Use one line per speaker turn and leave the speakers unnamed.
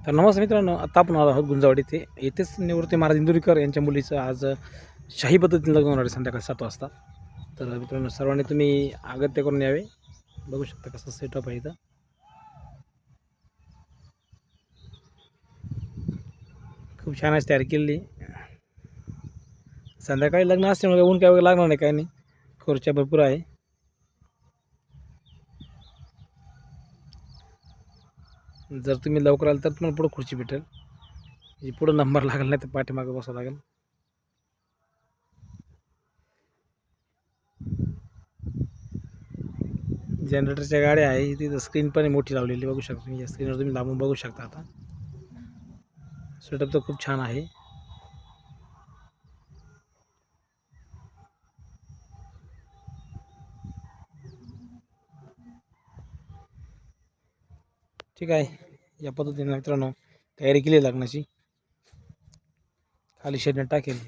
तर नमस्कार मित्रांनो, आता आपण आलो आहोत गुंजावडी येथेच निवृत्ती महाराज इंदुरीकर यांच्या मुलीचं आज शाही पद्धतीने लग्न होणार आहे संध्याकाळी 7 वाजता. तर मित्रांनो सर्वांनी तुम्ही अगत्य करून यावे. बघू शकता कसं सेटअप आहे इथं. खूप छान आहे तयारी केलेली. संध्याकाळी लग्न असल्यामुळे ऊन काय वगैरे लागणार नाही, काय नाही. खुर्च्या भरपूर आहे. जर तुम्ही लवकर आल तर तुम्हाला पुढे खुर्ची भेटेल. पुढे नंबर लागेल, नाही तर पाठीमागे बसावं लागेल. जनरेटरच्या गाड्या आहे तिथं. स्क्रीन पण मोठी लावलेली बघू शकता तुम्ही. या स्क्रीनवर तुम्ही लांबून बघू शकता. आता सेटअप तर खूप छान आहे. ठीक आहे. या पद्धतीने मित्रांनो तयारी केली लग्नाची. खाली शेडने टाकेल.